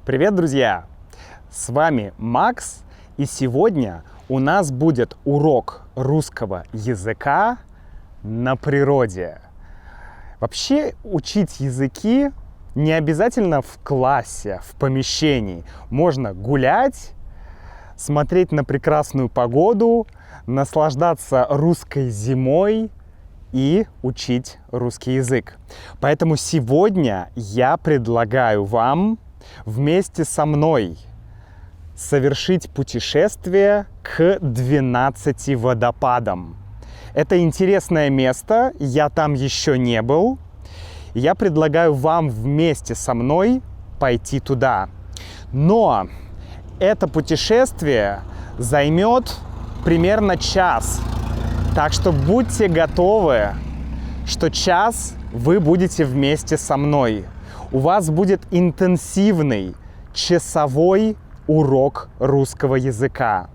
Привет, друзья! С вами Макс, и сегодня у нас будет урок русского языка на природе. Вообще учить языки не обязательно в классе, в помещении. Можно гулять, смотреть на прекрасную погоду, наслаждаться русской зимой и учить русский язык. Поэтому сегодня я предлагаю вам вместе со мной совершить путешествие к 12 водопадам. Это интересное место, я там еще не был. Я предлагаю вам вместе со мной пойти туда. Но это путешествие займет примерно час. Так что будьте готовы, что час вы будете вместе со мной. У вас будет интенсивный часовой урок русского языка.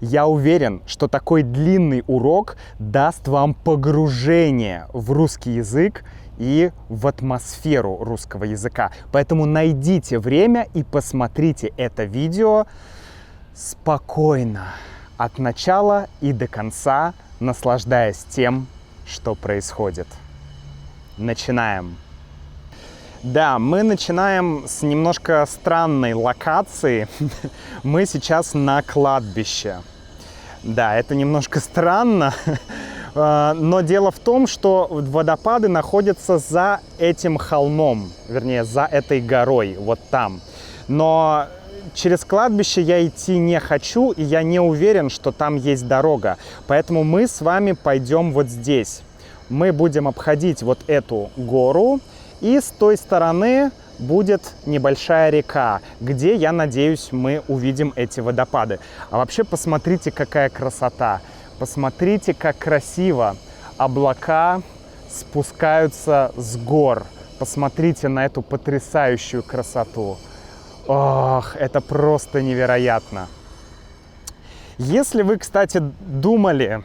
Я уверен, что такой длинный урок даст вам погружение в русский язык и в атмосферу русского языка. Поэтому найдите время и посмотрите это видео спокойно, от начала и до конца, наслаждаясь тем, что происходит. Начинаем! Да, мы начинаем с немножко странной локации. Мы сейчас на кладбище. Да, это немножко странно, но дело в том, что водопады находятся за этим холмом, вернее, за этой горой, вот там. Но через кладбище я идти не хочу, и я не уверен, что там есть дорога. Поэтому мы с вами пойдем вот здесь. Мы будем обходить вот эту гору. И с той стороны будет небольшая река, где, я надеюсь, мы увидим эти водопады. А вообще посмотрите, какая красота. Посмотрите, как красиво облака спускаются с гор. Посмотрите на эту потрясающую красоту. Ох, это просто невероятно. Если вы, кстати, думали,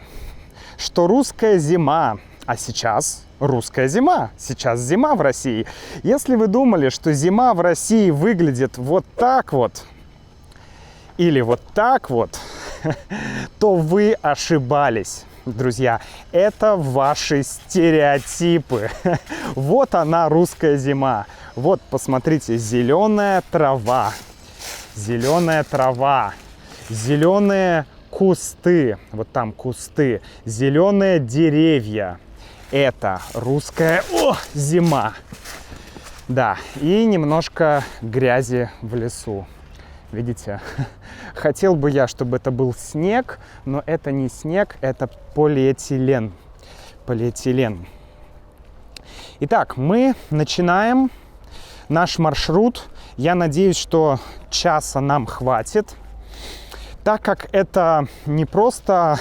что русская зима, а сейчас русская зима, сейчас зима в России. Если вы думали, что зима в России выглядит вот так вот, или вот так вот, то вы ошибались, друзья. Это ваши стереотипы. Вот она, русская зима. Вот, посмотрите, зеленая трава, зеленая трава, зеленые кусты, вот там кусты, зеленые деревья. Это русская зима. Да, и немножко грязи в лесу. Видите? Хотел бы я, чтобы это был снег, но это не снег, это полиэтилен. Полиэтилен. Итак, мы начинаем наш маршрут. Я надеюсь, что часа нам хватит. Так как это не просто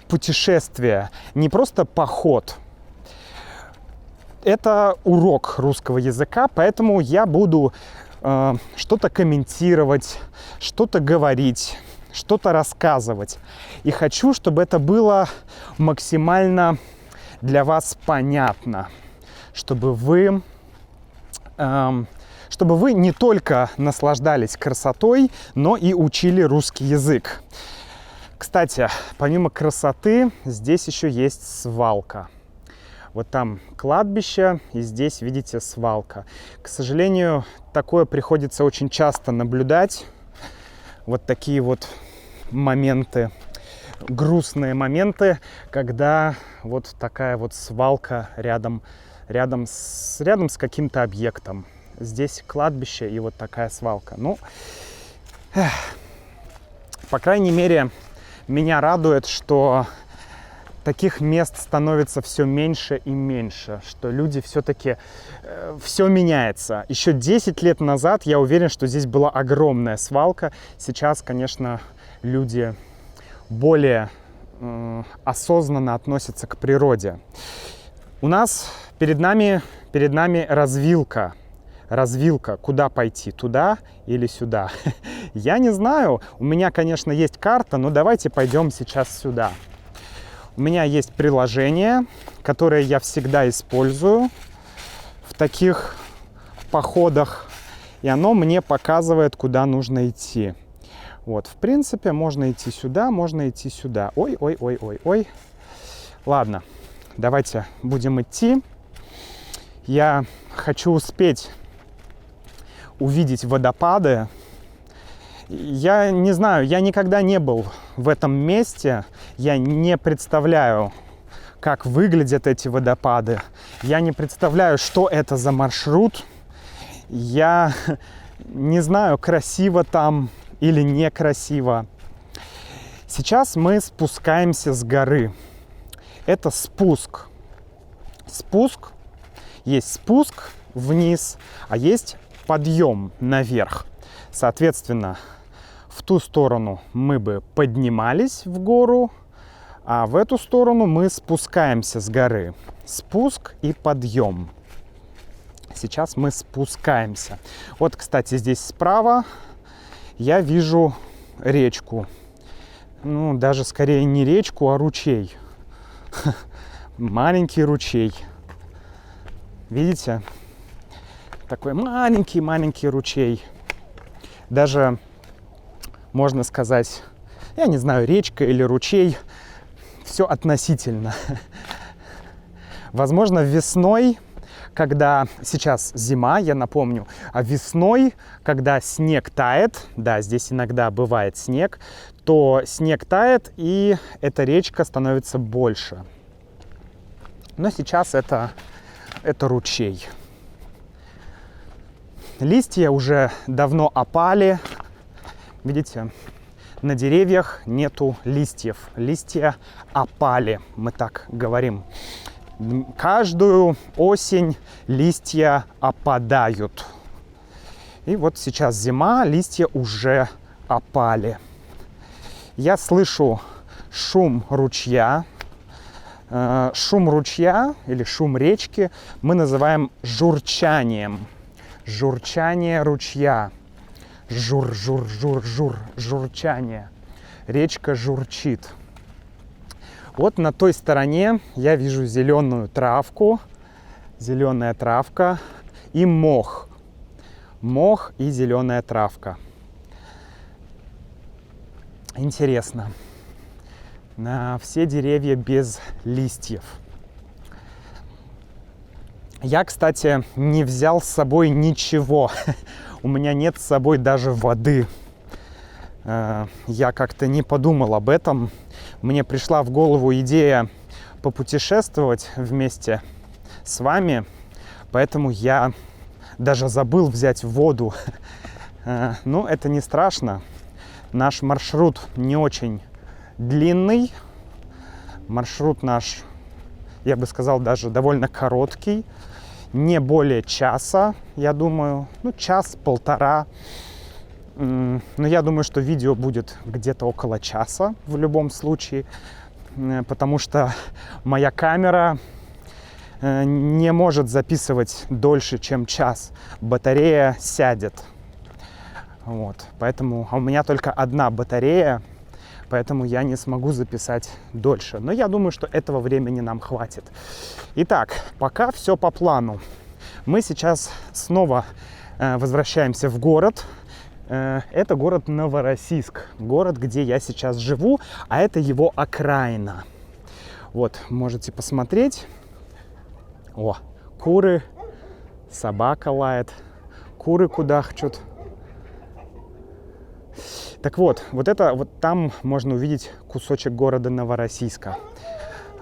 путешествие, не просто поход. Это урок русского языка, поэтому я буду что-то комментировать, что-то говорить, что-то рассказывать. И хочу, чтобы это было максимально для вас понятно, чтобы вы не только наслаждались красотой, но и учили русский язык. Кстати, помимо красоты, здесь еще есть свалка. Вот там кладбище, и здесь, видите, свалка. К сожалению, такое приходится очень часто наблюдать. Вот такие вот моменты, грустные моменты, когда вот такая вот свалка рядом с каким-то объектом. Здесь кладбище и вот такая свалка. Ну, по крайней мере, меня радует, что таких мест становится все меньше и меньше, что люди все-таки, все меняется. Еще 10 лет назад я уверен, что здесь была огромная свалка. Сейчас, конечно, люди более осознанно относятся к природе. У нас перед нами развилка. Развилка, куда пойти, туда или сюда? Я не знаю. У меня, конечно, есть карта, но давайте пойдем сейчас сюда. У меня есть приложение, которое я всегда использую в таких походах, и оно мне показывает, куда нужно идти. Вот, в принципе, можно идти сюда, можно идти сюда. Ой. Ладно, давайте будем идти. Я хочу успеть увидеть водопады. Я не знаю, я никогда не был в этом месте. Я не представляю, как выглядят эти водопады. Я не представляю, что это за маршрут. Я не знаю, красиво там или некрасиво. Сейчас мы спускаемся с горы. Это спуск. Есть спуск вниз, а есть подъем наверх. Соответственно, в ту сторону мы бы поднимались в гору, а в эту сторону мы спускаемся с горы. Спуск и подъем. Сейчас мы спускаемся. Вот, кстати, здесь справа я вижу речку. Ну, даже скорее не речку, а ручей. Маленький ручей. Видите? Такой маленький ручей. Даже, можно сказать, я не знаю, речка или ручей. Все относительно. Возможно, весной, когда сейчас зима, я напомню, а весной, когда снег тает, да, здесь иногда бывает снег, то снег тает, и эта речка становится больше. Но сейчас это ручей. Листья уже давно опали. Видите, на деревьях нету листьев. Листья опали, мы так говорим. Каждую осень листья опадают. И вот сейчас зима, листья уже опали. Я слышу шум ручья. Шум ручья или шум речки мы называем журчанием. Журчание ручья. Жур, журчание. Речка журчит. Вот на той стороне я вижу зеленую травку, зеленая травка и мох. Мох и зеленая травка. Интересно. На все деревья без листьев. Я, кстати, не взял с собой ничего. У меня нет с собой даже воды. Я как-то не подумал об этом. Мне пришла в голову идея попутешествовать вместе с вами, поэтому я даже забыл взять воду. Но это не страшно. Наш маршрут не очень длинный. Маршрут наш, я бы сказал, даже довольно короткий. Не более часа, я думаю. Ну, час-полтора. Но я думаю, что видео будет где-то около часа в любом случае, потому что моя камера не может записывать дольше, чем час. Батарея сядет. Вот. Поэтому у меня только одна батарея, поэтому я не смогу записать дольше. Но я думаю, что этого времени нам хватит. Итак, пока все по плану. Мы сейчас снова возвращаемся в город. Это город Новороссийск, город, где я сейчас живу, а это его окраина. Вот, можете посмотреть. О, куры, собака лает, куры кудахчут. Так вот, вот там можно увидеть кусочек города Новороссийска.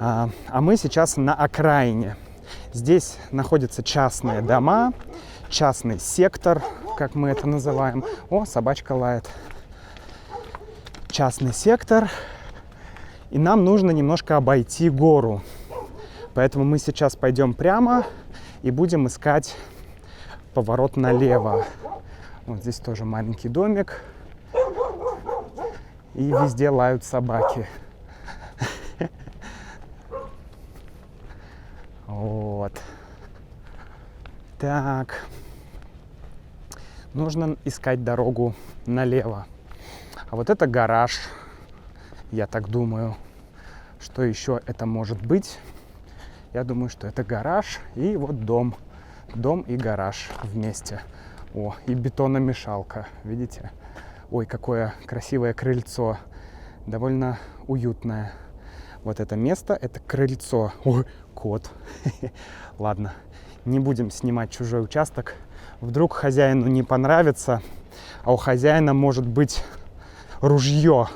А мы сейчас на окраине. Здесь находятся частные дома, частный сектор, как мы это называем. О, собачка лает. Частный сектор. И нам нужно немножко обойти гору. Поэтому мы сейчас пойдем прямо и будем искать поворот налево. Вот здесь тоже маленький домик. И везде лают собаки. Вот. Так. Нужно искать дорогу налево. А вот это гараж. Я так думаю. Что еще это может быть? Я думаю, что это гараж и вот дом дом и гараж вместе. О, и бетономешалка, видите? Ой, какое красивое крыльцо, довольно уютное. Вот это место, это крыльцо. Ой, кот. Ладно, не будем снимать чужой участок. Вдруг хозяину не понравится, а у хозяина может быть ружье.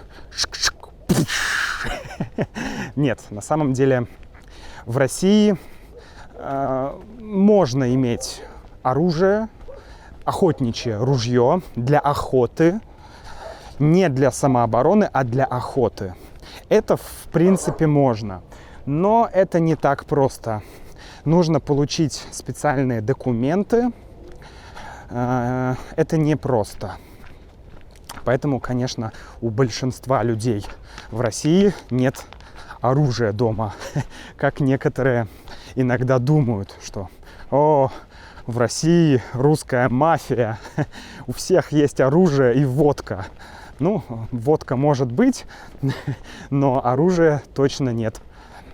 Нет, на самом деле в России можно иметь оружие, охотничье ружье для охоты, не для самообороны, а для охоты. Это в принципе можно, но это не так просто. Нужно получить специальные документы. Это непросто. Поэтому, конечно, у большинства людей в России нет оружия дома. Как некоторые иногда думают, что в России русская мафия, у всех есть оружие и водка. Ну, водка может быть, но оружия точно нет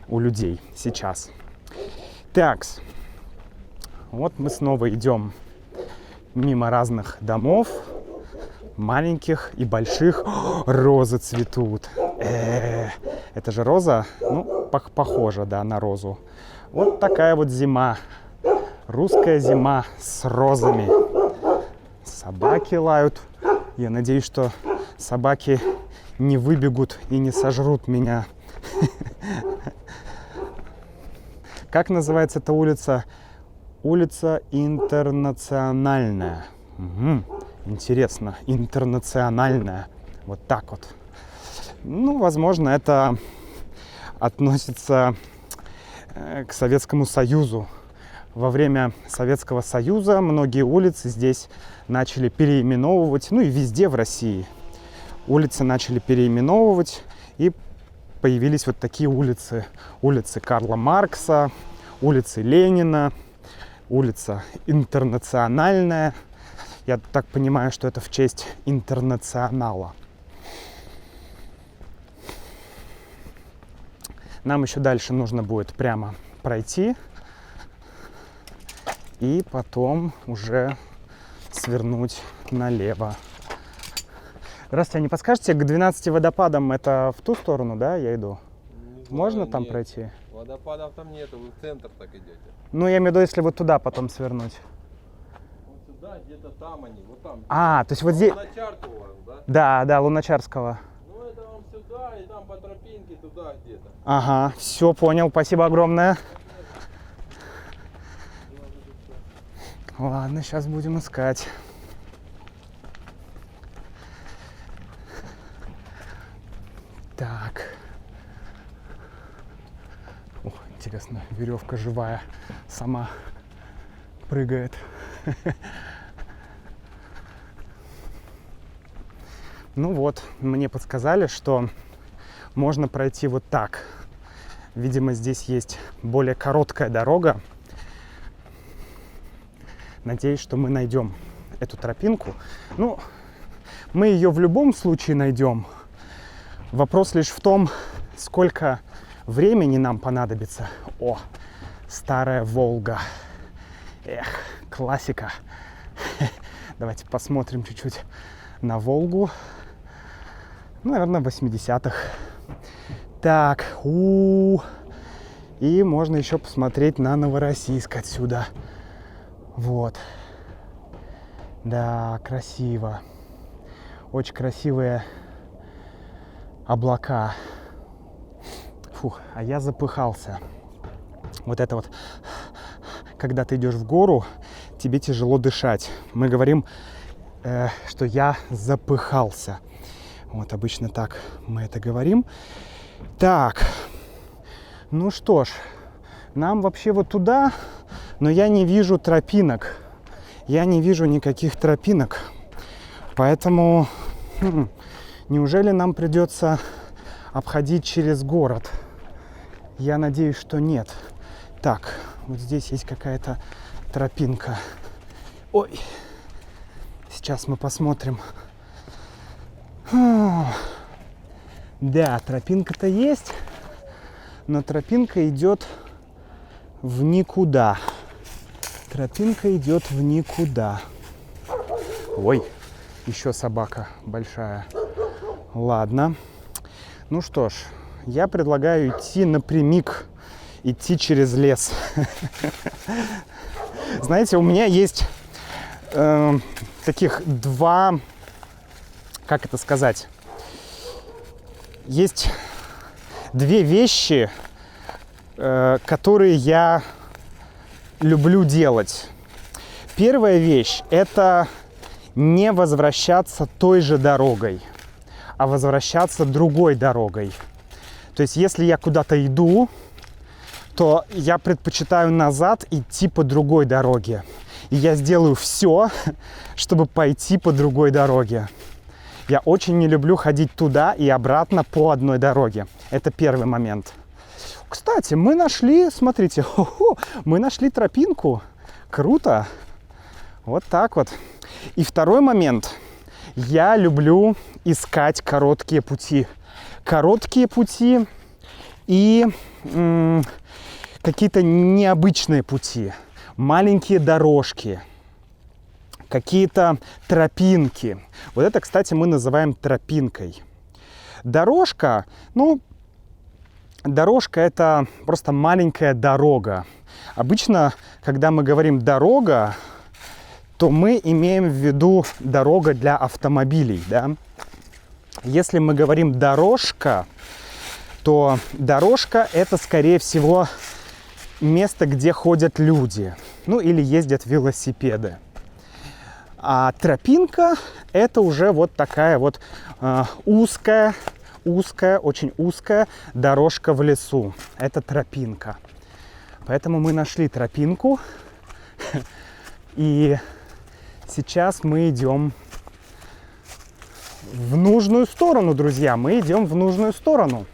у людей сейчас. Так, вот мы снова идем мимо разных домов, маленьких и больших. Розы цветут. Это же роза? Ну, похоже, да, на розу. Вот такая вот зима. Русская зима с розами. Собаки лают. Я надеюсь, что собаки не выбегут и не сожрут меня. Как называется эта улица? Улица Интернациональная. Угу. Интересно, интернациональная. Вот так вот. Ну, возможно, это относится к Советскому Союзу. Во время Советского Союза многие улицы здесь начали переименовывать, ну и везде в России. Улицы начали переименовывать, и появились вот такие улицы. Улицы Карла Маркса, улицы Ленина, улица Интернациональная. Я так понимаю, что это в честь Интернационала. Нам еще дальше нужно будет прямо пройти и потом уже свернуть налево. Здравствуйте, а не подскажете, к 12 водопадам это в ту сторону, да, я иду? Можно там пройти? Водопадов там нету, вы в центр так идете. Ну, я имею в виду, если вот туда потом свернуть. Вот сюда, где-то там они, вот там. А, то есть вот здесь... Луначарка у вас, да? Да, да, Луначарского. Ну, это вам сюда, и там по тропинке туда где-то. Ага, все, понял, спасибо огромное. Ладно, сейчас будем искать. Так. О, интересно, веревка живая, сама прыгает. Ну вот, мне подсказали, что можно пройти вот так. Видимо, здесь есть более короткая дорога. Надеюсь, что мы найдем эту тропинку. Ну, мы ее в любом случае найдем. Вопрос лишь в том, сколько времени нам понадобится. О, старая Волга. Эх, классика. Давайте посмотрим чуть-чуть на Волгу. Ну, наверное, 80-х. Так, и можно еще посмотреть на Новороссийск отсюда. Вот. Да, красиво. Очень красивые облака. Фух, а я запыхался. Вот это вот, когда ты идешь в гору, тебе тяжело дышать. Мы говорим, что я запыхался. Вот обычно так мы это говорим. Так, ну что ж, нам вообще вот туда, но я не вижу тропинок. Я не вижу никаких тропинок. Поэтому, неужели нам придется обходить через город? Я надеюсь, что нет. Так, вот здесь есть какая-то тропинка. Ой, сейчас мы посмотрим. Да, тропинка-то есть, но тропинка идет в никуда. Тропинка идет в никуда. Ой, еще собака большая. Ладно. Ну что ж, я предлагаю идти напрямик, идти через лес. Знаете, у меня есть таких два, как это сказать, есть две вещи, которые я люблю делать. Первая вещь – это не возвращаться той же дорогой, а возвращаться другой дорогой. То есть, если я куда-то иду, то я предпочитаю назад идти по другой дороге. И я сделаю все, чтобы пойти по другой дороге. Я очень не люблю ходить туда и обратно по одной дороге. Это первый момент. Кстати, мы нашли, смотрите, мы нашли тропинку. Круто. Вот так вот. И второй момент. Я люблю искать короткие пути. Короткие пути и какие-то необычные пути. Маленькие дорожки. Какие-то тропинки. Вот это, кстати, мы называем тропинкой. Дорожка, дорожка – это просто маленькая дорога. Обычно, когда мы говорим «дорога», то мы имеем в виду дорога для автомобилей, да? Если мы говорим «дорожка», то дорожка – это, скорее всего, место, где ходят люди, или ездят велосипеды. А тропинка – это уже вот такая вот узкая, очень узкая дорожка в лесу. Это тропинка. Поэтому мы нашли тропинку. И сейчас мы идем в нужную сторону, друзья. Мы идем в нужную сторону.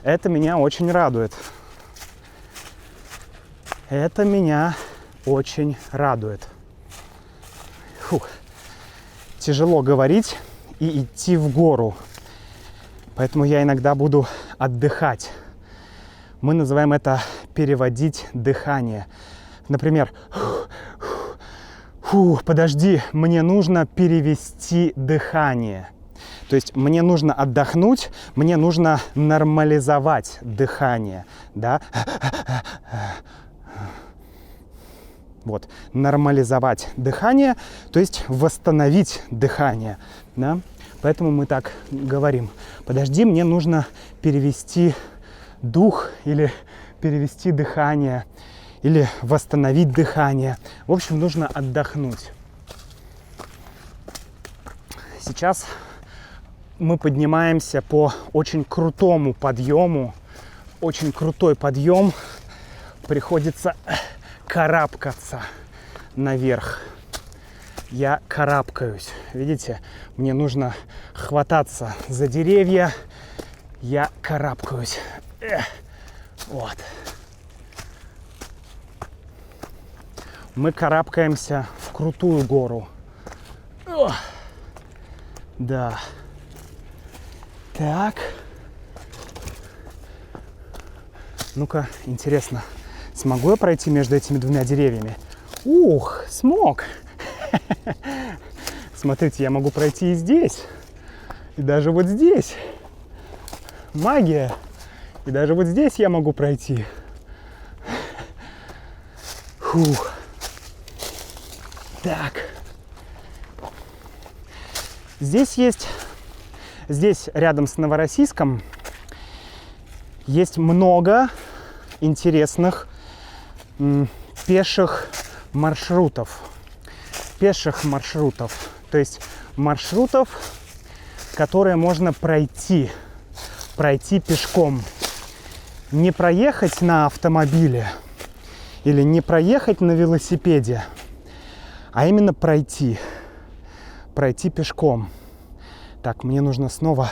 Это меня очень радует. Это меня очень радует. Фух. Тяжело говорить и идти в гору. Поэтому я иногда буду отдыхать. Мы называем это переводить дыхание. Например, подожди, мне нужно перевести дыхание. То есть мне нужно отдохнуть, мне нужно нормализовать дыхание, да? Вот, нормализовать дыхание, то есть восстановить дыхание, да? Поэтому мы так говорим. Подожди, мне нужно перевести дух или перевести дыхание, или восстановить дыхание. В общем, нужно отдохнуть. Сейчас мы поднимаемся по очень крутому подъему. Очень крутой подъем. Приходится карабкаться наверх. Я карабкаюсь. Видите, мне нужно хвататься за деревья. Я карабкаюсь. Вот. Мы карабкаемся в крутую гору. Да. Так. Ну-ка, интересно, смогу я пройти между этими двумя деревьями? Ух, смог! Смотрите, я могу пройти и здесь, и даже вот здесь. Магия! И даже вот здесь я могу пройти. Фух. Так. Здесь рядом с Новороссийском есть много интересных пеших маршрутов. То есть маршрутов, которые можно пройти пешком. Не проехать на автомобиле или не проехать на велосипеде, а именно пройти пешком. Так, мне нужно снова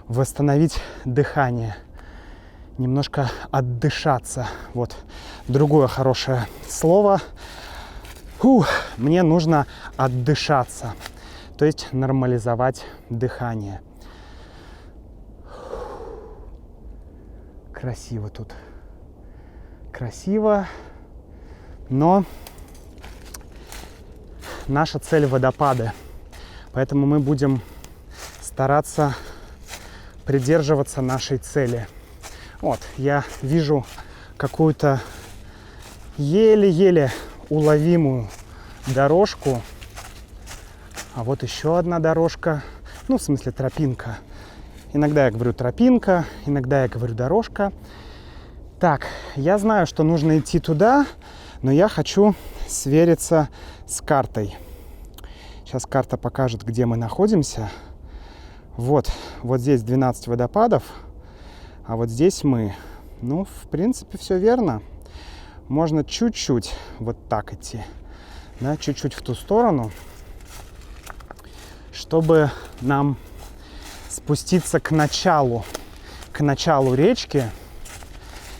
восстановить дыхание, немножко отдышаться. Вот другое хорошее слово. Мне нужно отдышаться, то есть нормализовать дыхание. Красиво тут. Красиво. Но наша цель — водопады. Поэтому мы будем стараться придерживаться нашей цели. Вот, я вижу какую-то еле-еле уловимую дорожку. А вот еще одна дорожка. Ну, в смысле, тропинка. Иногда я говорю тропинка, иногда я говорю дорожка. Так, я знаю, что нужно идти туда, но я хочу свериться с картой. Сейчас карта покажет, где мы находимся. Вот здесь 12 водопадов, а вот здесь мы. Ну, в принципе, все верно. Можно чуть-чуть вот так идти, да, чуть-чуть в ту сторону, чтобы нам спуститься к началу речки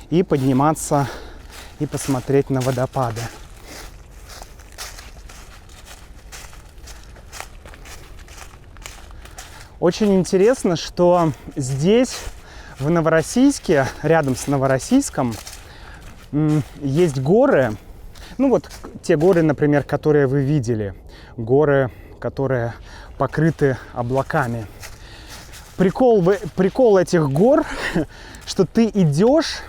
и подниматься и посмотреть на водопады. Очень интересно, что здесь, в Новороссийске, рядом с Новороссийском, есть горы. Ну вот те горы, например, которые вы видели. Горы, которые покрыты облаками. Прикол этих гор, что ты идешь,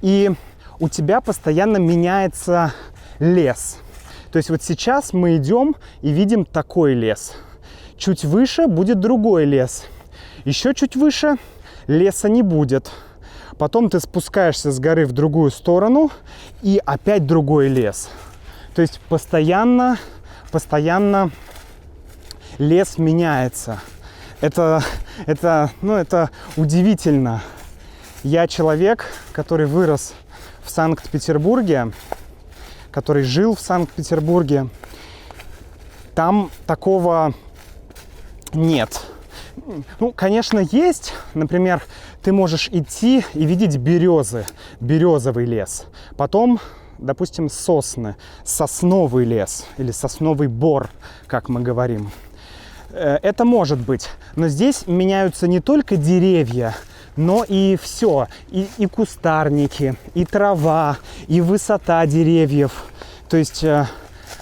и у тебя постоянно меняется лес. То есть вот сейчас мы идем и видим такой лес. Чуть выше будет другой лес. Еще чуть выше леса не будет. Потом ты спускаешься с горы в другую сторону, и опять другой лес. То есть постоянно лес меняется. Это удивительно. Я человек, который вырос в Санкт-Петербурге, который жил в Санкт-Петербурге. Там такого нет. Ну, конечно, есть. Например, ты можешь идти и видеть березовый лес. Потом, допустим, сосны, сосновый лес или сосновый бор, как мы говорим. Это может быть. Но здесь меняются не только деревья, но и все. И кустарники, и трава, и высота деревьев. То есть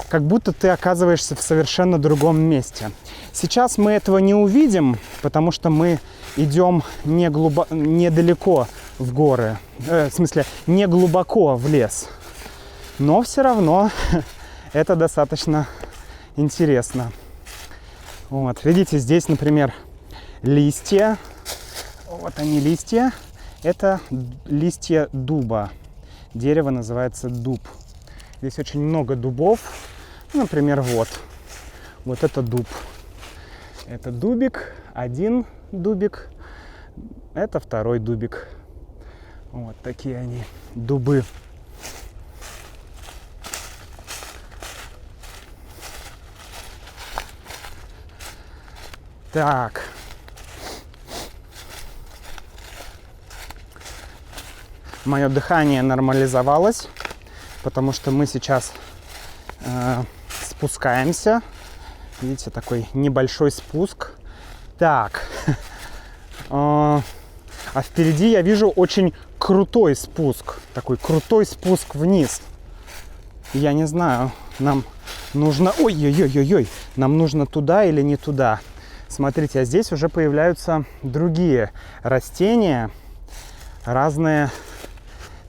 как будто ты оказываешься в совершенно другом месте. Сейчас мы этого не увидим, потому что мы идем недалеко в горы. В смысле, не глубоко в лес. Но все равно это достаточно интересно. Вот, видите, здесь, например, листья. Вот они, листья. Это листья дуба. Дерево называется дуб. Здесь очень много дубов. Например, вот это дуб. Это дубик, один дубик. Это второй дубик. Вот такие они, дубы. Так. Мое дыхание нормализовалось, потому что мы сейчас спускаемся. Видите, такой небольшой спуск. Так. А впереди я вижу очень крутой спуск. Такой крутой спуск вниз. Я не знаю, нам нужно... Ой-ой-ой-ой-ой. Нам нужно туда или не туда. Смотрите, а здесь уже появляются другие растения. Разные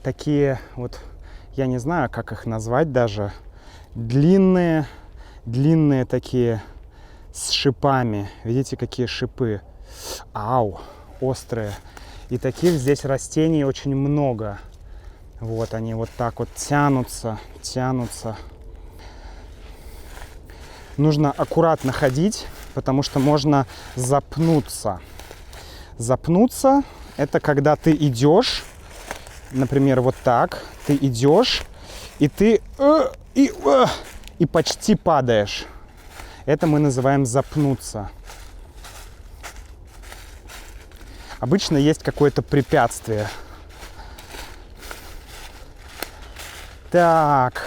такие вот... Я не знаю, как их назвать даже. Длинные такие с шипами. Видите, какие шипы? Ау, острые. И таких здесь растений очень много. Вот они вот так вот тянутся. Нужно аккуратно ходить, потому что можно запнуться. Запнуться — это когда ты идешь, например, вот так. Ты идешь, и ты и почти падаешь. Это мы называем запнуться. Обычно есть какое-то препятствие. Так.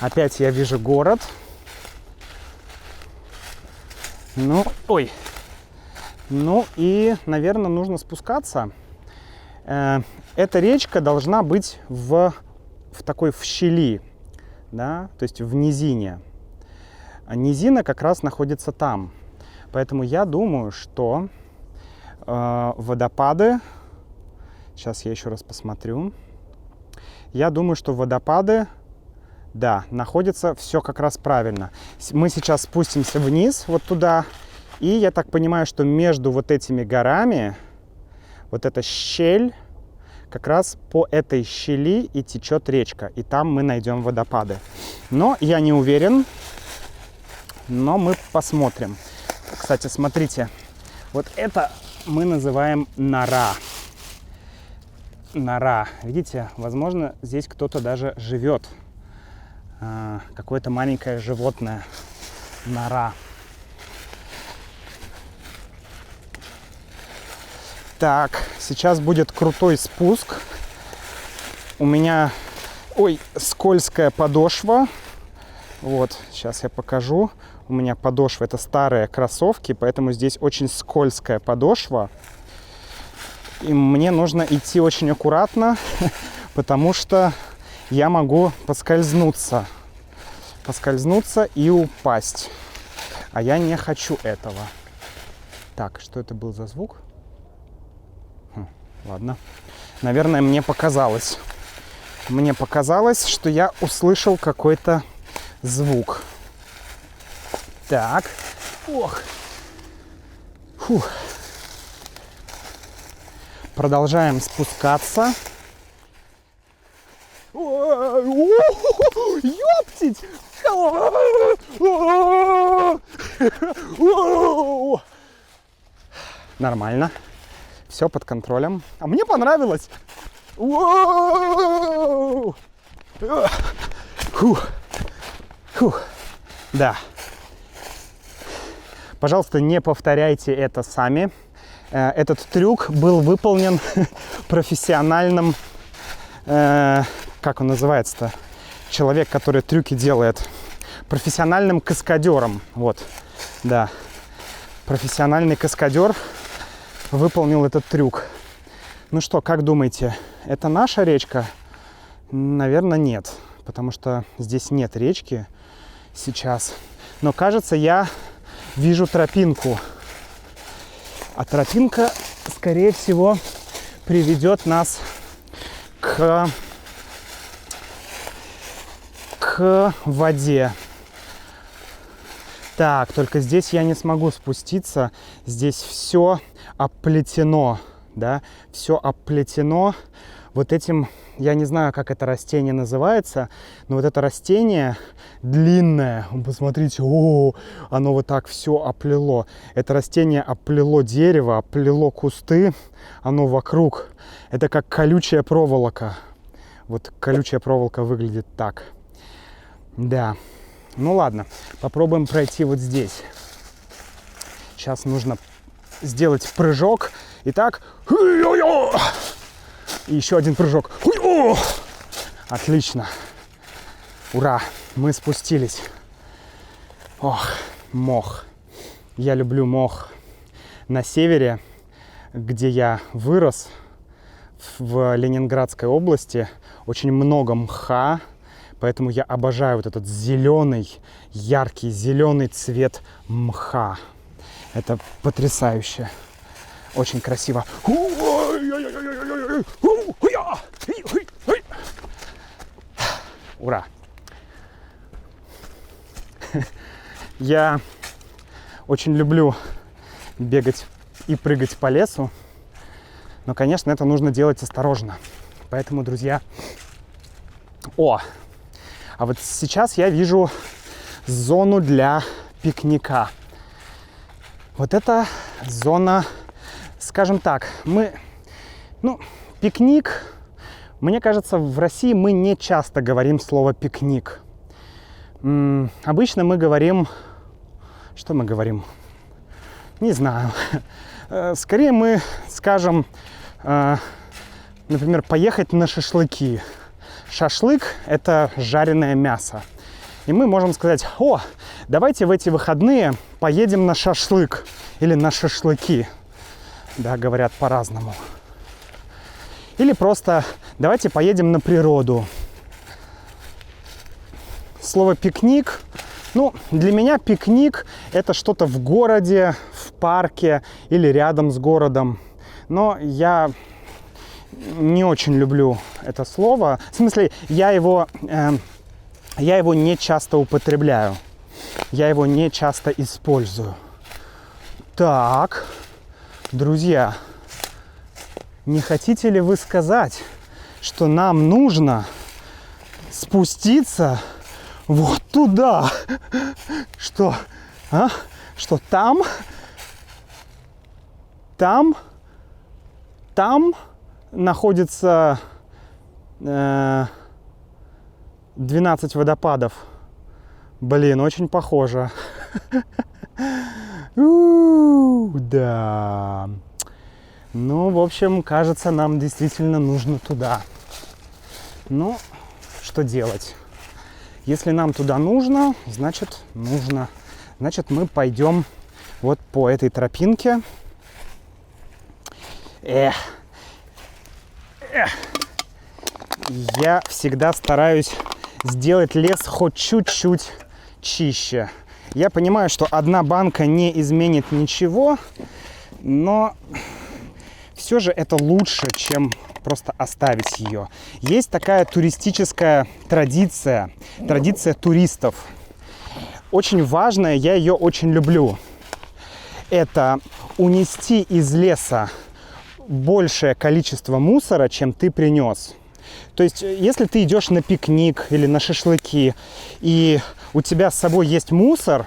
Опять я вижу город. Ну и, наверное, нужно спускаться. Эта речка должна быть в в щели, да, то есть в низине. А низина как раз находится там. Поэтому я думаю, что водопады... Сейчас я еще раз посмотрю. Я думаю, что водопады, да, находятся все как раз правильно. Мы сейчас спустимся вниз, вот туда. И я так понимаю, что между вот этими горами, вот эта щель, как раз по этой щели и течет речка. И там мы найдем водопады. Но я не уверен. Но мы посмотрим. Кстати, смотрите. Вот это мы называем нора. Нора. Видите, возможно, здесь кто-то даже живет. Какое-то маленькое животное. Нора. Так, сейчас будет крутой спуск. У меня, скользкая подошва. Вот, сейчас я покажу. У меня подошва, это старые кроссовки, поэтому здесь очень скользкая подошва. И мне нужно идти очень аккуратно, потому что я могу поскользнуться и упасть. А я не хочу этого. Так, что это был за звук? Ладно. Наверное, мне показалось. Мне показалось, что я услышал какой-то звук. Так. Ох. Фух. Продолжаем спускаться. Ёптить! Нормально. Все под контролем. А мне понравилось. Фух. Фух. Да. Пожалуйста, не повторяйте это сами. Этот трюк был выполнен профессиональным, как он называется-то, человек, который трюки делает, профессиональным каскадером. Вот, да, профессиональный каскадер выполнил этот трюк. Ну что, как думаете, это наша речка? Наверное, нет, потому что здесь нет речки сейчас. Но, кажется, я вижу тропинку. А тропинка, скорее всего, приведет нас к воде. Так, только здесь я не смогу спуститься. Здесь все оплетено, да, все оплетено вот этим, я не знаю, как это растение называется, но вот это растение длинное, посмотрите, оно вот так все оплело. Это растение оплело дерево, оплело кусты, оно вокруг. Это как колючая проволока. Вот колючая проволока выглядит так. Да. Ну ладно, попробуем пройти вот здесь. Сейчас нужно сделать прыжок. Итак, и еще один прыжок. Отлично. Ура, мы спустились. Ох, мох. Я люблю мох. На севере, где я вырос, в Ленинградской области, очень много мха. Поэтому я обожаю вот этот зеленый, яркий зеленый цвет мха. Это потрясающе. Очень красиво. Ура! Я очень люблю бегать и прыгать по лесу. Но, конечно, это нужно делать осторожно. Поэтому, друзья... А вот сейчас я вижу зону для пикника. Вот это зона, скажем так, пикник, мне кажется, в России мы не часто говорим слово пикник. Обычно мы говорим, что мы говорим? Не знаю. Скорее мы скажем, например, поехать на шашлыки. Шашлык – это жареное мясо. И мы можем сказать: давайте в эти выходные поедем на шашлык или на шашлыки. Да, говорят по-разному. Или просто давайте поедем на природу. слово пикник. Ну, для меня пикник – это что-то в городе, в парке или рядом с городом. Но я не очень люблю это слово. В смысле, я его не часто употребляю. Я его не часто использую. Так, друзья, не хотите ли вы сказать, что нам нужно спуститься вот туда? Что? А? Что там? Там находится 12 водопадов. Блин, очень похоже. Да. Ну, в общем, кажется, нам действительно нужно туда. Ну, что делать? Если нам туда нужно, значит, нужно. Значит, мы пойдем вот по этой тропинке. Я всегда стараюсь сделать лес хоть чуть-чуть чище. Я понимаю, что одна банка не изменит ничего, но все же это лучше, чем просто оставить ее. Есть такая туристическая традиция туристов. Очень важная, я ее очень люблю. Это унести из леса большее количество мусора, чем ты принес. То есть, если ты идешь на пикник или на шашлыки, и у тебя с собой есть мусор,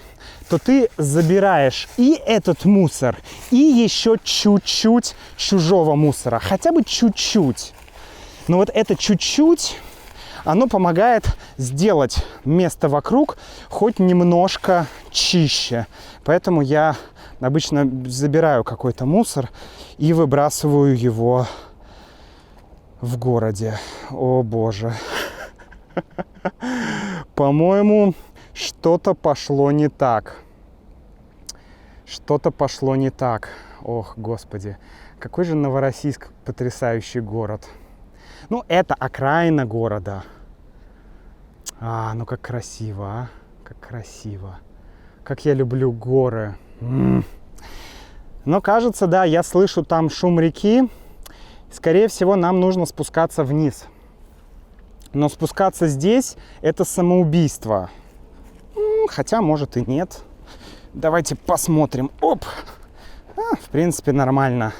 то ты забираешь и этот мусор, и еще чуть-чуть чужого мусора. Хотя бы чуть-чуть. Но вот это чуть-чуть, оно помогает сделать место вокруг хоть немножко чище. Поэтому я обычно забираю какой-то мусор и выбрасываю его в городе. О боже. По-моему, что-то пошло не так. Что-то пошло не так. Ох, господи. Какой же Новороссийск потрясающий город. Ну, это окраина города. Ну как красиво, а. Как красиво. Как я люблю горы. Но кажется, да, я слышу там шум реки. Скорее всего, нам нужно спускаться вниз. Но спускаться здесь – это самоубийство. Хотя, может, и нет. Давайте посмотрим. Оп! В принципе, нормально.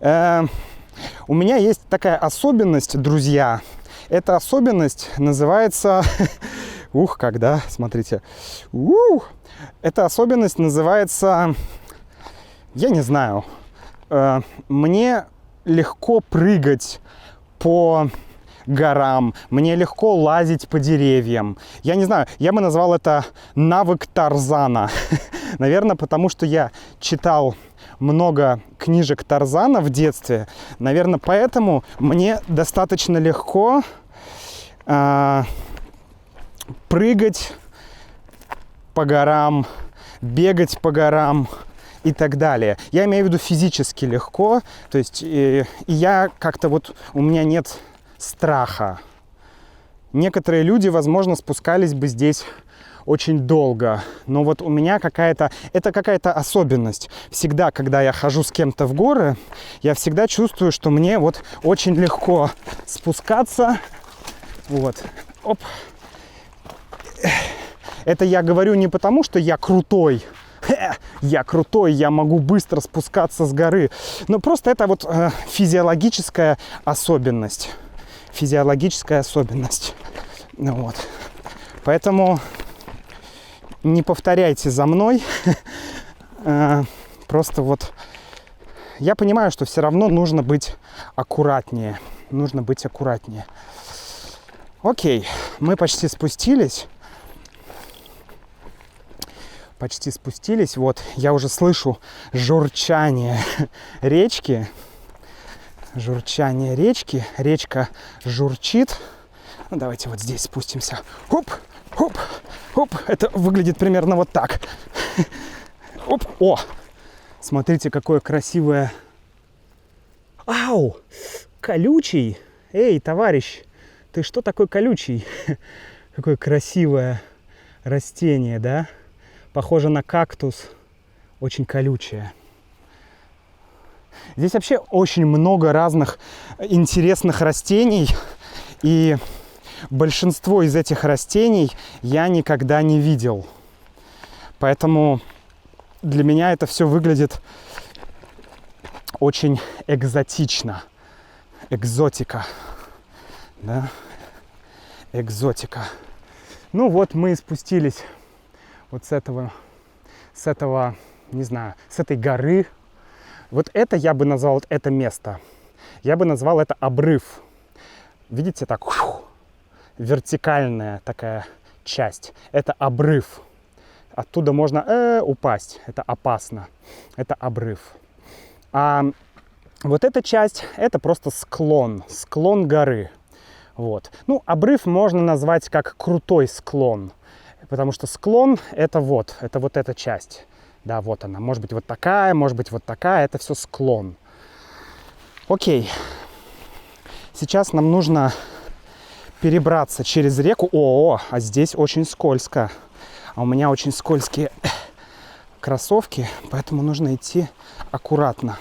У меня есть такая особенность, друзья. Эта особенность называется... когда? Смотрите. Эта особенность называется... Я не знаю. Мне легко прыгать по горам, мне легко лазить по деревьям. Я не знаю, я бы назвал это навык Тарзана. Наверное, потому что я читал много книжек Тарзана в детстве. Наверное, поэтому мне достаточно легко прыгать по горам, бегать по горам и так далее. Я имею в виду физически легко. То есть и я как-то вот... У меня нет страха. Некоторые люди, возможно, спускались бы здесь очень долго. Но вот у меня это какая-то особенность. Всегда, когда я хожу с кем-то в горы, я всегда чувствую, что мне вот очень легко спускаться. Вот. Оп. Это я говорю не потому, что я крутой. Я крутой, я могу быстро спускаться с горы. Но просто это вот физиологическая особенность. Физиологическая особенность. Вот. Поэтому не повторяйте за мной. Просто вот я понимаю, что все равно нужно быть аккуратнее. Нужно быть аккуратнее. Окей, мы почти спустились. Почти спустились. Вот, я уже слышу журчание речки. Журчание речки. Речка журчит. Ну, давайте вот здесь спустимся. Хоп, хоп, хоп. Это выглядит примерно вот так. Оп, о! Смотрите, какое красивое... Ау! Колючий! Эй, товарищ! Ты что такой колючий? Какое красивое растение, да? Похоже на кактус, очень колючее. Здесь вообще очень много разных интересных растений, и большинство из этих растений я никогда не видел. Поэтому для меня это все выглядит очень экзотично. Экзотика. Да? Экзотика. Ну вот мы и спустились вот с этого, не знаю, с этой горы. Вот это я бы назвал, вот это место. Я бы назвал это обрыв. Видите, так, вертикальная такая часть. Это обрыв. Оттуда можно упасть. Это опасно. Это обрыв. А вот эта часть, это просто склон. Склон горы. Вот. Ну, обрыв можно назвать как крутой склон. Потому что склон это вот эта часть. Да, вот она. Может быть вот такая, может быть вот такая. Это все склон. Окей. Сейчас нам нужно перебраться через реку. О, а здесь очень скользко. А у меня очень скользкие кроссовки, поэтому нужно идти аккуратно.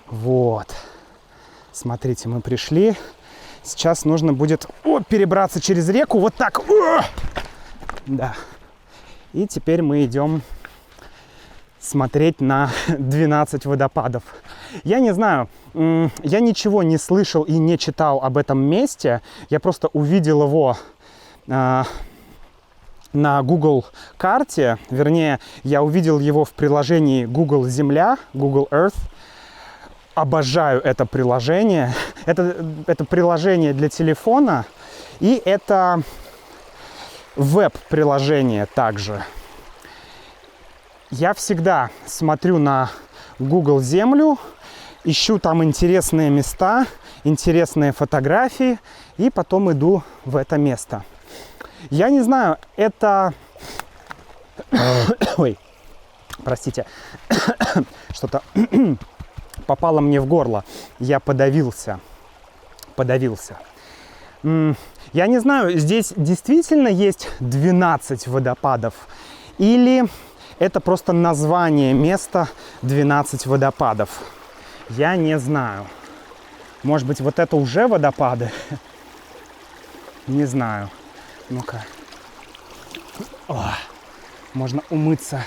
Вот. Смотрите, мы пришли. Сейчас нужно будет перебраться через реку. Вот так. Да. И теперь мы идем смотреть на 12 водопадов. Я не знаю, я ничего не слышал и не читал об этом месте. Я просто увидел его на Google карте. Вернее, я увидел его в приложении Google Земля, Google Earth. Обожаю это приложение. Это приложение для телефона. И это веб-приложение также. Я всегда смотрю на Google Землю, ищу там интересные места, интересные фотографии, и потом иду в это место. Я не знаю, это... Ой, простите, что-то попало мне в горло. Я подавился. Я не знаю, здесь действительно есть 12 водопадов, или это просто название места 12 водопадов. Я не знаю. Может быть, вот это уже водопады? Не знаю. Ну-ка. Можно умыться.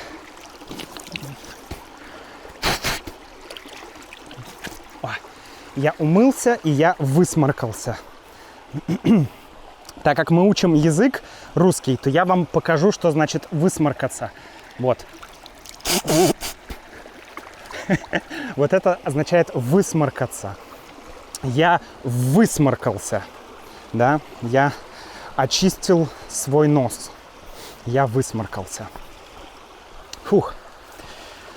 Я умылся, и я высморкался. Так как мы учим язык русский, то я вам покажу, что значит высморкаться. Вот. Вот это означает высморкаться. Я высморкался. Да, я очистил свой нос. Я высморкался. Фух.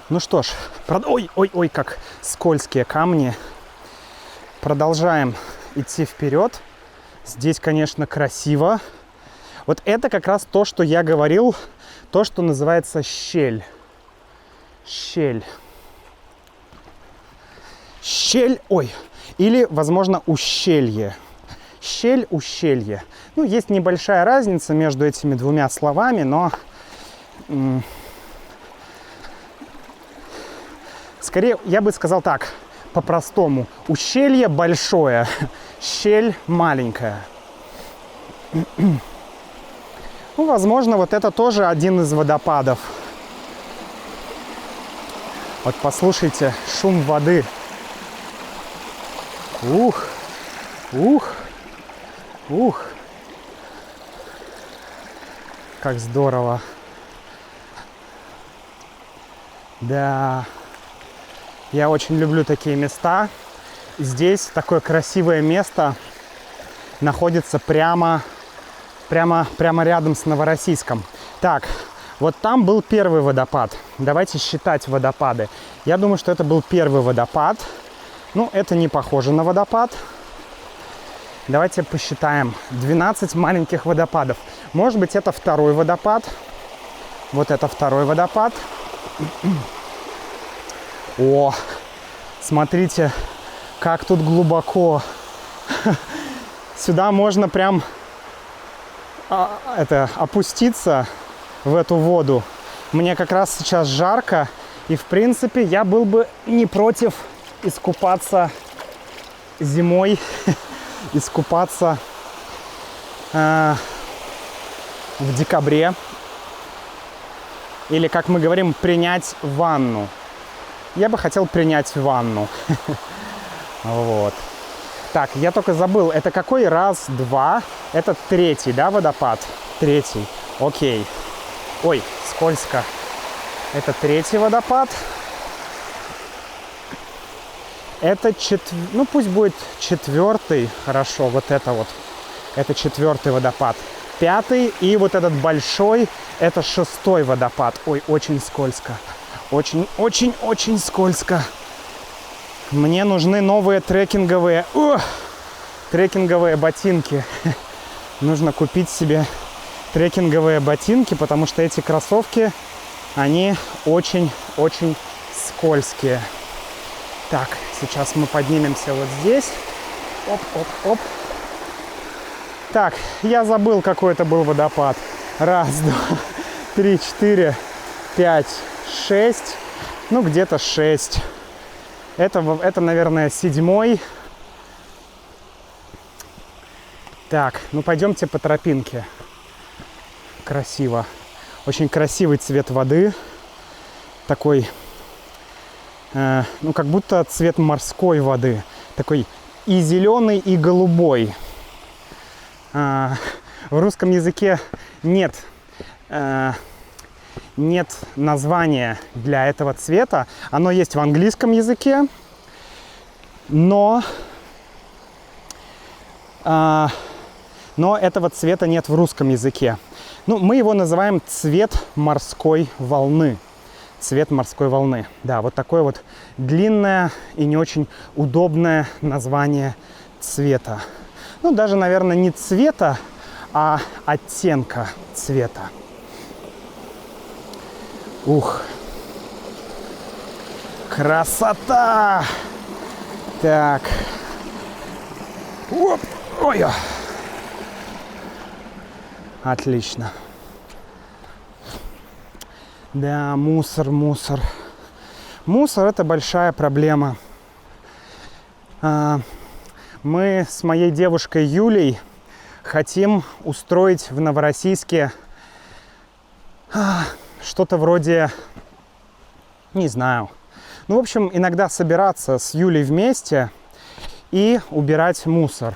Ну что ж, ой, как скользкие камни. Продолжаем идти вперед. Здесь, конечно, красиво. Вот это как раз то, что я говорил, то, что называется щель. Щель. Щель, или, возможно, ущелье. Щель, ущелье. Ну, есть небольшая разница между этими двумя словами, но скорее, я бы сказал так, по-простому. Ущелье большое, щель маленькая. Ну, возможно, вот это тоже один из водопадов. Вот послушайте, шум воды. Ух. Как здорово. Да. Я очень люблю такие места. Здесь такое красивое место находится прямо рядом с Новороссийском. Так, вот там был первый водопад. Давайте считать водопады. Я думаю, что это был первый водопад. Ну, это не похоже на водопад. Давайте посчитаем. 12 маленьких водопадов. Может быть, это второй водопад. Вот это второй водопад. О, смотрите, как тут глубоко. Сюда можно прям опуститься в эту воду. Мне как раз сейчас жарко, и в принципе я был бы не против искупаться зимой, искупаться в декабре. Или, как мы говорим, принять ванну. Я бы хотел принять ванну. Вот. Так, я только забыл, это какой? Раз, два. Это третий, да, водопад? Третий. Окей. Ой, скользко. Это третий водопад. Это ну пусть будет четвертый. Хорошо, вот это вот. Это четвертый водопад. Пятый и вот этот большой, это шестой водопад. Ой, очень скользко. Очень скользко. Мне нужны новые трекинговые ботинки. Нужно купить себе трекинговые ботинки, потому что эти кроссовки, они очень скользкие. Так, сейчас мы поднимемся вот здесь. Оп. Так, я забыл, какой это был водопад. Раз, два, три, четыре, пять, шесть. Ну, где-то 6. Это, наверное, 7. Так, ну пойдемте по тропинке. Красиво. Очень красивый цвет воды. Такой, ну как будто цвет морской воды. Такой и зеленый, и голубой. В русском языке нет названия для этого цвета. Оно есть в английском языке, но этого цвета нет в русском языке. Ну, мы его называем цвет морской волны. Цвет морской волны. Да, вот такое вот длинное и не очень удобное название цвета. Ну, даже, наверное, не цвета, а оттенка цвета. Ух. Красота! Так. Оп. Ой. Отлично. Да, мусор. Мусор – это большая проблема. Мы с моей девушкой Юлей хотим устроить в Новороссийске что-то вроде, не знаю. Ну, в общем, иногда собираться с Юлей вместе и убирать мусор.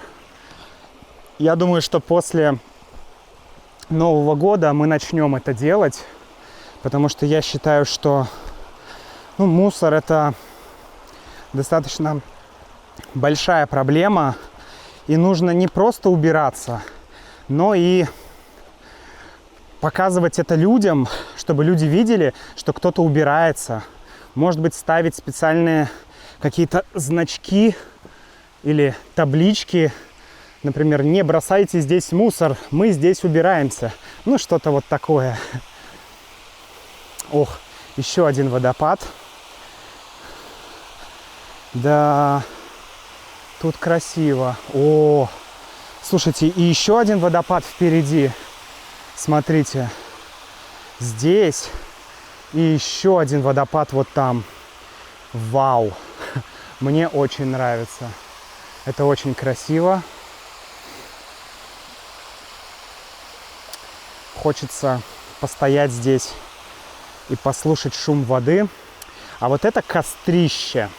Я думаю, что после Нового года мы начнем это делать, потому что я считаю, что мусор – это достаточно большая проблема, и нужно не просто убираться, но и показывать это людям, чтобы люди видели, что кто-то убирается. Может быть, ставить специальные какие-то значки или таблички, например, не бросайте здесь мусор, мы здесь убираемся. Ну, что-то вот такое. Ох, еще один водопад. Да, тут красиво. О, слушайте, и еще один водопад впереди. Смотрите, здесь и еще один водопад вот там. Вау! Мне очень нравится. Это очень красиво. Хочется постоять здесь и послушать шум воды. А вот это кострище.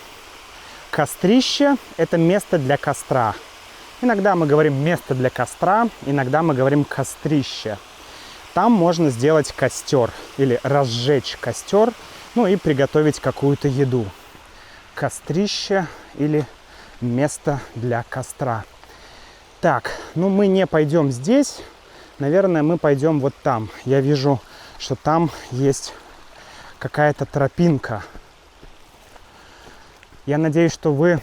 Кострище – это место для костра. Иногда мы говорим место для костра, иногда мы говорим кострище. Там можно сделать костер или разжечь костер, ну и приготовить какую-то еду. Кострище или место для костра. Так, ну мы не пойдем здесь. Наверное, мы пойдем вот там. Я вижу, что там есть какая-то тропинка. Я надеюсь, что вы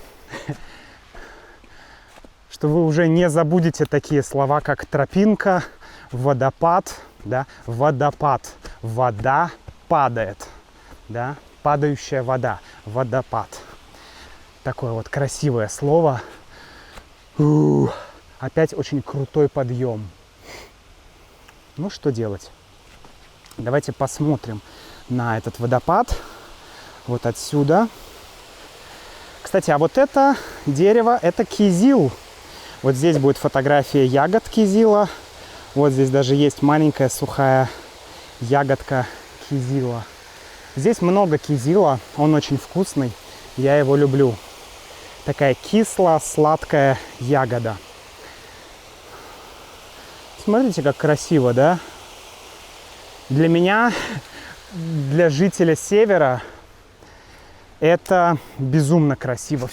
уже не забудете такие слова, как тропинка, водопад, да, водопад. Вода падает, да, падающая вода, водопад. Такое вот красивое слово. опять очень крутой подъем. Ну, что делать? Давайте посмотрим на этот водопад. Вот отсюда. Кстати, а вот это дерево, это кизил. Вот здесь будет фотография ягод кизила. Вот здесь даже есть маленькая сухая ягодка кизила. Здесь много кизила, он очень вкусный, я его люблю. Такая кисло-сладкая ягода. Смотрите, как красиво, да? Для меня, для жителя севера, это безумно красиво.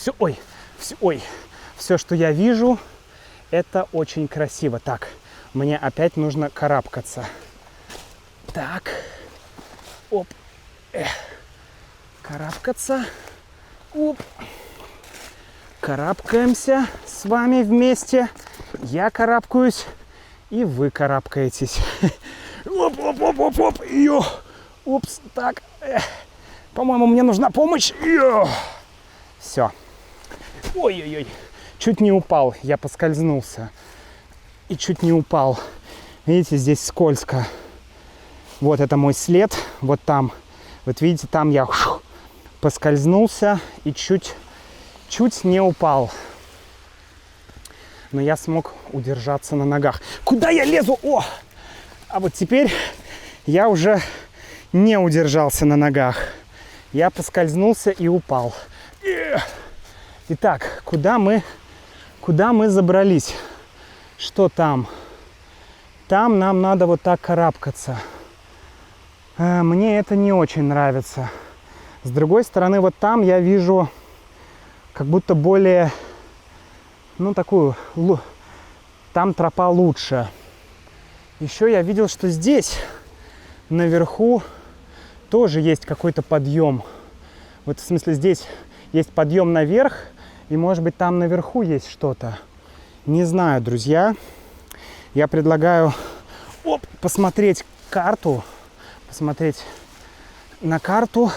Все, что я вижу, это очень красиво. Так, мне опять нужно карабкаться. Так, оп, карабкаться, оп, карабкаемся с вами вместе. Я карабкаюсь, и вы карабкаетесь. Оп, ее, упс, так, по-моему, мне нужна помощь. Все. Ой-ой-ой, чуть не упал, я поскользнулся. И чуть не упал. Видите, здесь скользко. Вот это мой след, вот там. Вот видите, там я поскользнулся и чуть не упал. Но я смог удержаться на ногах. Куда я лезу? О! А вот теперь я уже не удержался на ногах. Я поскользнулся и упал. Итак, куда мы забрались? Что там? Там нам надо вот так карабкаться. Мне это не очень нравится. С другой стороны, вот там я вижу как будто более, ну, такую, там тропа лучше. Еще я видел, что здесь, наверху, тоже есть какой-то подъем. Вот в смысле, здесь есть подъем наверх, и, может быть, там наверху есть что-то. Не знаю, друзья. Я предлагаю посмотреть карту, посмотреть на карту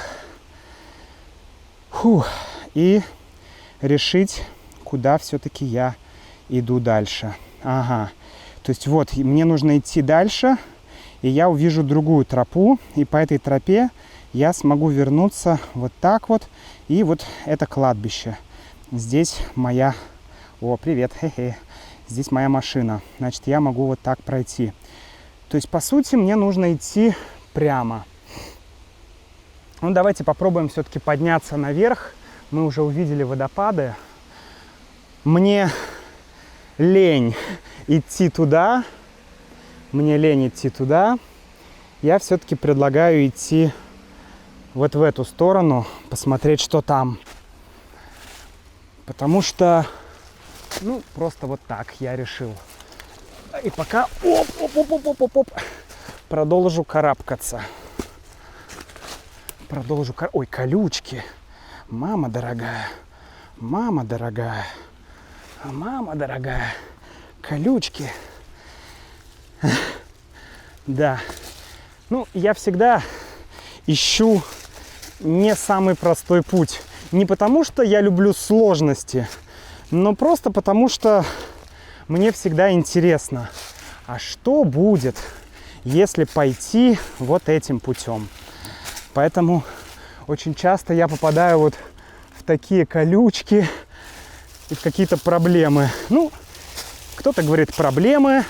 и решить, куда все-таки я иду дальше. Ага. То есть вот, мне нужно идти дальше, и я увижу другую тропу, и по этой тропе я смогу вернуться вот так вот, и вот это кладбище. Здесь моя... О, привет, хе-хе. Здесь моя машина. Значит, я могу вот так пройти. То есть, по сути, мне нужно идти прямо. Ну, давайте попробуем все-таки подняться наверх. Мы уже увидели водопады. Мне лень идти туда. Я все-таки предлагаю идти вот в эту сторону, посмотреть, что там. Потому что, ну, просто вот так я решил. И пока продолжу карабкаться. Ой, колючки. Мама дорогая. Колючки. Да. Ну, я всегда ищу не самый простой путь. Не потому, что я люблю сложности, но просто потому, что мне всегда интересно, а что будет, если пойти вот этим путем. Поэтому очень часто я попадаю вот в такие колючки и в какие-то проблемы. Ну, кто-то говорит проблемы,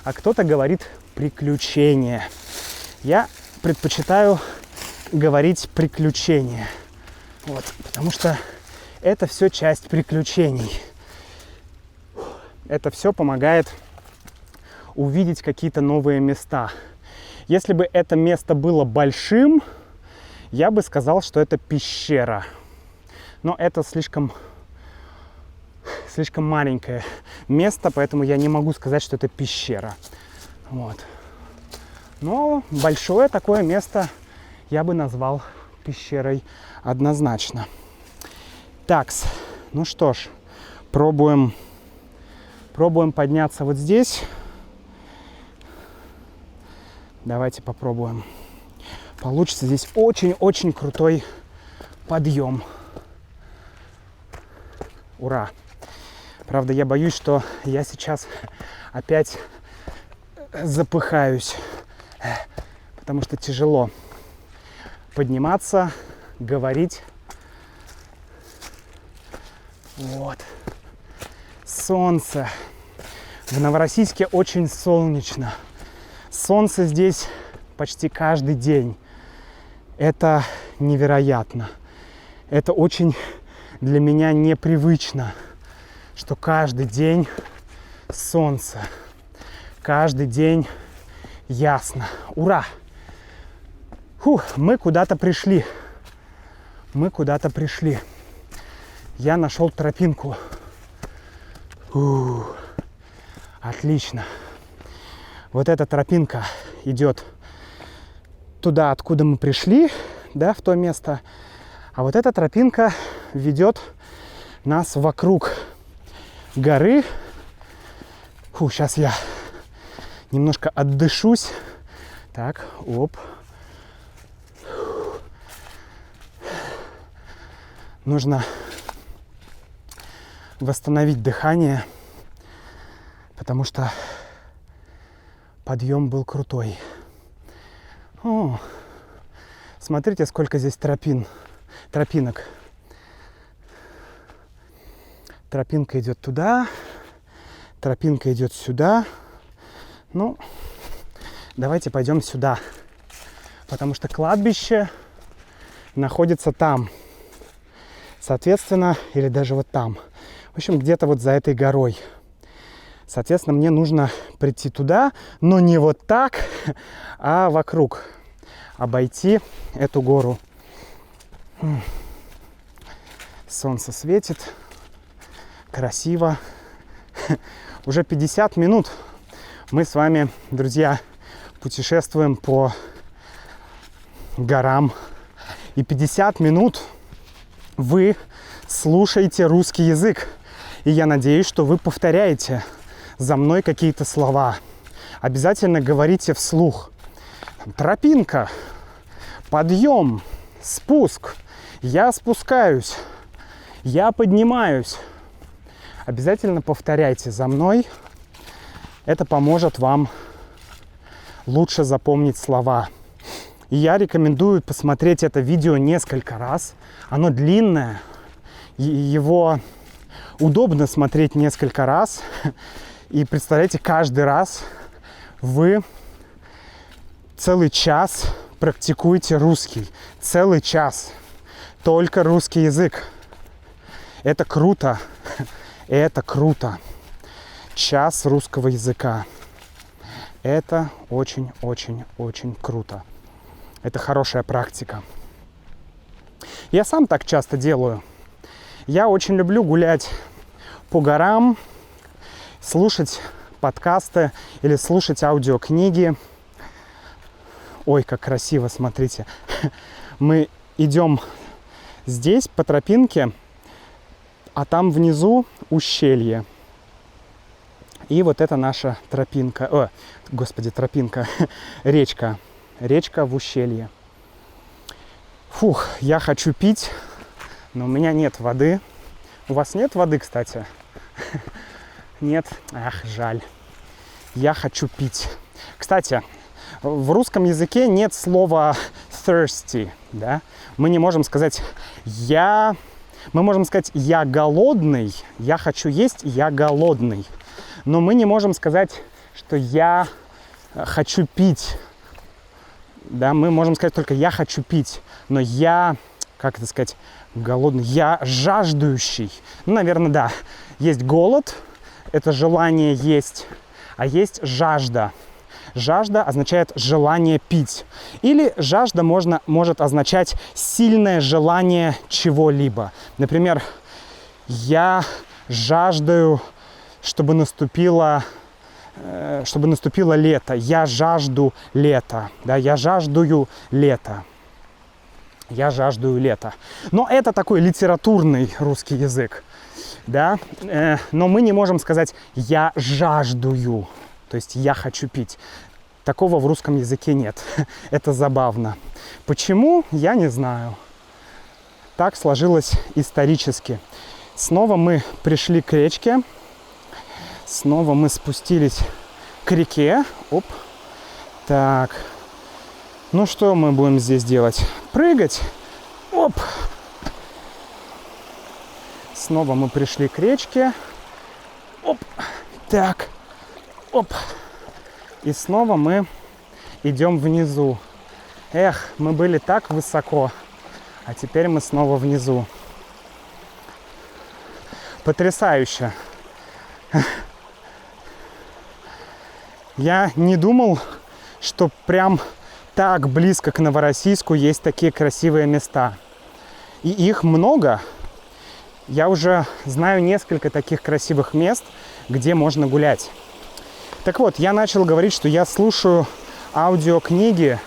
а кто-то говорит приключения. Я предпочитаю говорить приключения. Вот, потому что это все часть приключений. Это все помогает увидеть какие-то новые места. Если бы это место было большим, я бы сказал, что это пещера. Но это слишком маленькое место, поэтому я не могу сказать, что это пещера. Вот. Но большое такое место я бы назвал пещерой однозначно. Такс, ну что ж, пробуем подняться вот здесь. Давайте попробуем. Получится здесь очень-очень крутой подъем. Ура! Правда, я боюсь, что я сейчас опять запыхаюсь, потому что тяжело подниматься, говорить. Вот. Солнце. В Новороссийске очень солнечно. Солнце здесь почти каждый день. Это невероятно. Это очень для меня непривычно, что каждый день солнце. Каждый день ясно. Ура! Фух, мы куда-то пришли. Мы куда-то пришли. Я нашел тропинку. Отлично. Вот эта тропинка идет туда, откуда мы пришли, да, в то место. А вот эта тропинка ведет нас вокруг горы. Фу, сейчас я немножко отдышусь. Так, оп. Нужно восстановить дыхание, потому что подъем был крутой. О, смотрите, сколько здесь тропинок. Тропинка идет туда, тропинка идет сюда. Ну, давайте пойдем сюда, потому что кладбище находится там. Соответственно, или даже вот там. В общем, где-то вот за этой горой. Соответственно, мне нужно прийти туда, но не вот так, а вокруг. Обойти эту гору. Солнце светит. Красиво. Уже 50 минут мы с вами, друзья, путешествуем по горам. И 50 минут вы слушаете русский язык. И я надеюсь, что вы повторяете за мной какие-то слова. Обязательно говорите вслух. Тропинка, подъем, спуск, я спускаюсь, я поднимаюсь. Обязательно повторяйте за мной. Это поможет вам лучше запомнить слова. И я рекомендую посмотреть это видео несколько раз. Оно длинное, его удобно смотреть несколько раз. И представляете, каждый раз вы целый час практикуете русский. Целый час. Только русский язык. Это круто. Это круто. Час русского языка. Это очень-очень-очень круто. Это хорошая практика. Я сам так часто делаю. Я очень люблю гулять по горам, слушать подкасты или слушать аудиокниги. Ой, как красиво, смотрите. Мы идем здесь по тропинке, а там внизу ущелье. И вот это наша тропинка. Тропинка. Речка. Речка в ущелье. Фух, я хочу пить, но у меня нет воды. У вас нет воды, кстати? Нет? Ах, жаль. Я хочу пить. Кстати, в русском языке нет слова thirsty, да? Мы не можем сказать «я». Мы можем сказать «я голодный», «я хочу есть», «я голодный». Но мы не можем сказать, что «я хочу пить». Да, мы можем сказать только «я хочу пить», но «я», как это сказать, голодный, «я жаждущий». Ну, наверное, да. Есть голод, это желание есть, а есть жажда. Жажда означает желание пить. Или жажда может означать сильное желание чего-либо. Например, я жаждаю, чтобы наступило лето. Я жажду лета. Да, я жаждую лета. Я жаждую лета. Но это такой литературный русский язык. Да? Но мы не можем сказать «я жаждую». То есть «я хочу пить». Такого в русском языке нет. Это забавно. Почему? Я не знаю. Так сложилось исторически. Снова мы пришли к речке. Снова мы спустились к реке. Оп. Так. Ну что мы будем здесь делать? Прыгать. Оп. Снова мы пришли к речке. Оп. Так. Оп. И снова мы идем внизу. Эх, мы были так высоко, а теперь мы снова внизу. Потрясающе. Я не думал, что прям так близко к Новороссийску есть такие красивые места. И их много. Я уже знаю несколько таких красивых мест, где можно гулять. Так вот, я начал говорить, что я слушаю аудиокниги,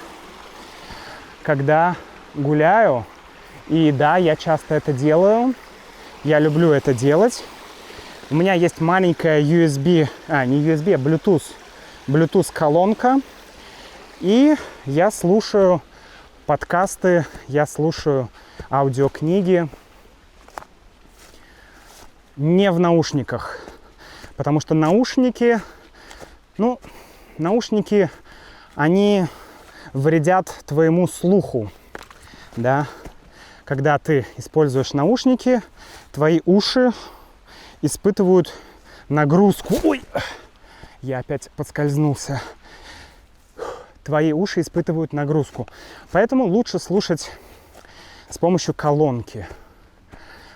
когда гуляю. И да, я часто это делаю. Я люблю это делать. У меня есть маленькая Bluetooth колонка. И я слушаю подкасты, я слушаю аудиокниги не в наушниках. Потому что наушники, они вредят твоему слуху, да. Когда ты используешь наушники, твои уши испытывают нагрузку. Ой, я опять подскользнулся. Твои уши испытывают нагрузку. Поэтому лучше слушать с помощью колонки.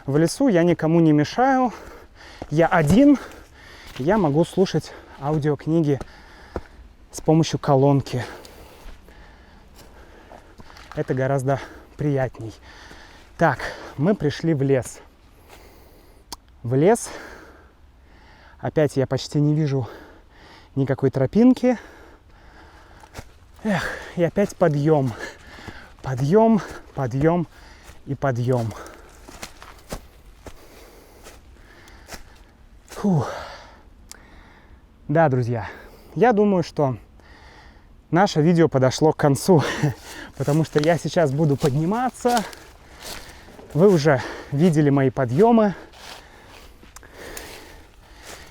В лесу я никому не мешаю. Я один. Я могу слушать аудиокниги с помощью колонки. Это гораздо приятней. Так, мы пришли в лес. В лес. Опять я почти не вижу никакой тропинки. Эх, и опять подъем. Подъем, подъем и подъем. Фух. Да, друзья, я думаю, что наше видео подошло к концу, потому что я сейчас буду подниматься. Вы уже видели мои подъемы.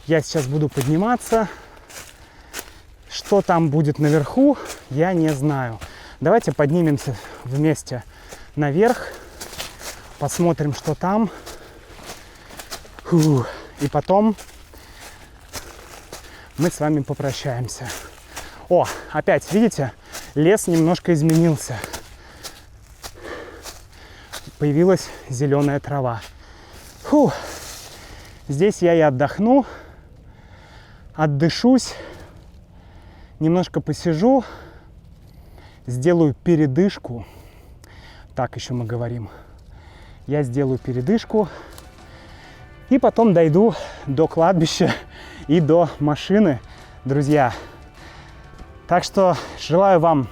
Я сейчас буду подниматься. Что там будет наверху, я не знаю. Давайте поднимемся вместе наверх. Посмотрим, что там. Фух. И потом мы с вами попрощаемся. О, опять, видите, лес немножко изменился. Появилась зеленая трава. Фух. Здесь я и отдохну, отдышусь, немножко посижу, сделаю передышку. Так еще мы говорим. Я сделаю передышку и потом дойду до кладбища и до машины, друзья. Так что желаю вам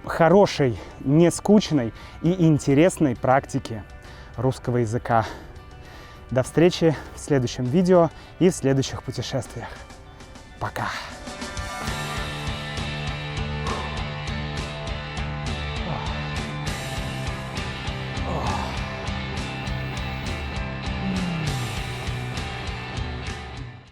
хорошей, нескучной и интересной практики русского языка. До встречи в следующем видео и в следующих путешествиях. Пока!